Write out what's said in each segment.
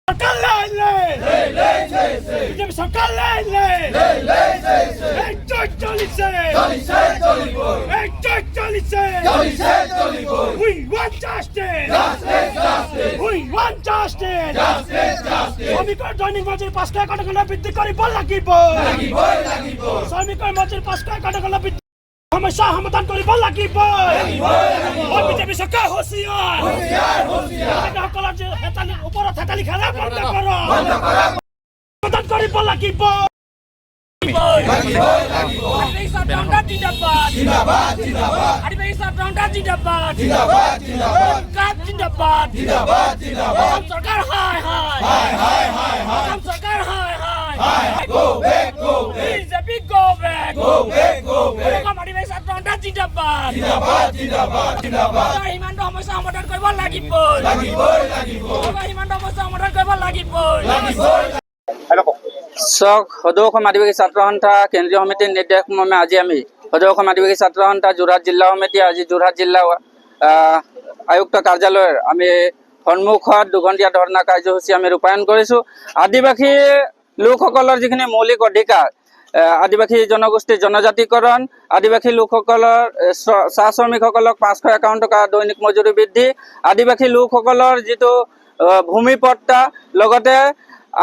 সৰকাৰ BJP সৰকাৰ চলিছে We want justice. We want justice. শ্ৰমিকৰ দৈনিক মজুৰি 5 টাকা বৃদ্ধি কৰিব লাগিব। শ্ৰমিকৰ মজুৰি 5 টাকা বৃদ্ধি সমস্যা সমাধান কৰিব লাগিব। বিজেপি চৰকাৰ হুঁচিয়াৰ সকলৰ যে ওপৰত হেতালি খেলা বন্ধ কৰক। সমাধান কৰিব লাগিব। হিমান্ত সমস্যা সমাধান কৰিব লাগিব। চক সদৌ অসম আদিবাসী ছাত্ৰ সন্থা কেন্দ্ৰীয় সমিতিৰ নিৰ্দেশ মৰ্মে আজি আমি সদৌ অসম আদিবাসী ছাত্ৰ সন্থা যোৰহাট জিলা সমিতি আজি যোৰহাট জিলা আয়ুক্ত কাৰ্যালয়ৰ আমি সন্মুখত দুঘণ্টীয়া ধৰ্ণা কাৰ্যসূচী আমি ৰূপায়ণ কৰিছোঁ। আদিবাসী লোকসকলৰ যিখিনি মৌলিক অধিকাৰ, আদিবাসী জনগোষ্ঠীৰ জনজাতিকৰণ, আদিবাসী লোকসকলৰ চাহ শ্ৰমিকসকলক 551 টকা দৈনিক মজুৰি বৃদ্ধি, আদিবাসী লোকসকলৰ যিটো ভূমিপট্টা, লগতে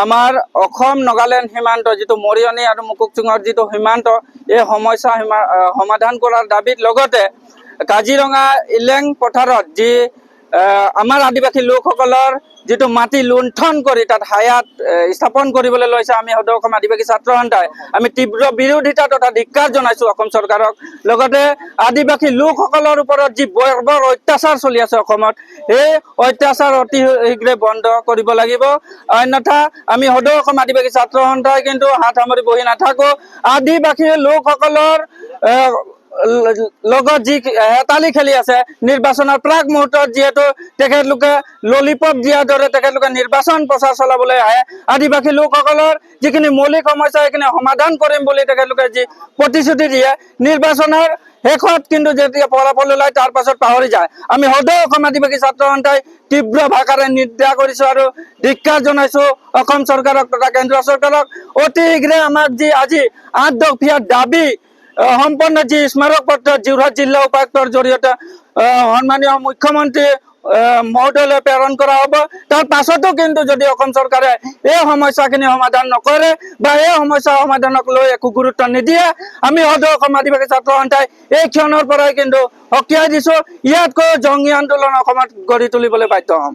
আমাৰ অসম নাগালেণ্ড সীমান্ত যিটো মৰিয়নি আৰু মুকুকচুঙৰ যিটো সীমান্ত, এই সমস্যা সমাধান কৰাৰ দাবীত লগতে কাজিৰঙা ইলেং পথাৰত যি আমাৰ আদিবাসী লোকসকলৰ যিটো মাটি লুণ্ঠন কৰি তাত হায়াত স্থাপন কৰিবলৈ লৈছে, আমি সদৌ অসম আদিবাসী ছাত্ৰ সন্থাই আমি তীব্ৰ বিৰোধিতা তথা ধিক্কাৰ জনাইছোঁ অসম চৰকাৰক। লগতে আদিবাসী লোকসকলৰ ওপৰত যি বৰ্বৰ অত্যাচাৰ চলি আছে অসমত, সেই অত্যাচাৰ অতি শীঘ্ৰে বন্ধ কৰিব লাগিব। অন্যথা আমি সদৌ অসম আদিবাসী ছাত্ৰ সন্থাই কিন্তু হাত সামৰি বহি নাথাকোঁ। আদিবাসী লোকসকলৰ লগত যি হেতালি খেলি আছে, নিৰ্বাচনৰ প্ৰাক মুহূৰ্তত যিহেতু তেখেতলোকে ললিপপ দিয়াৰ দৰে তেখেতলোকে নিৰ্বাচন প্ৰচাৰ চলাবলৈ আহে, আদিবাসী লোকসকলৰ যিখিনি মৌলিক সমস্যা সেইখিনি সমাধান কৰিম বুলি তেখেতলোকে যি প্ৰতিশ্ৰুতি দিয়ে, নিৰ্বাচনৰ শেষত কিন্তু যেতিয়া ফলাফল ওলায় তাৰ পাছত পাহৰি যায়। আমি সদৌ অসম আদিবাসী ছাত্ৰ সন্থাই তীব্ৰ ভাষাৰে নিন্দা কৰিছোঁ আৰু ধিক্কাৰ জনাইছোঁ অসম চৰকাৰক তথা কেন্দ্ৰীয় চৰকাৰক। অতি শীঘ্ৰে আমাক যি আজি 8 দফীয়া দাবী সম্পন্ন যি স্মাৰক পত্ৰ যোৰহাট জিলা উপায়ুক্তৰ জৰিয়তে সন্মানীয় মুখ্যমন্ত্ৰী মহোদয়লৈ প্ৰেৰণ কৰা হ'ব। তাৰ পাছতো কিন্তু যদি অসম চৰকাৰে এই সমস্যাখিনি সমাধান নকৰে বা এই সমস্যা সমাধানক লৈ একো গুৰুত্ব নিদিয়ে, আমি সদৌ অসম আদিবাসী ছাত্ৰ সন্থাই এই ক্ষণৰ পৰাই কিন্তু সকীয়াই দিছোঁ। ইয়াতকৈ জংগী আন্দোলন অসমত গঢ়ি তুলিবলৈ বাধ্য হ'ম।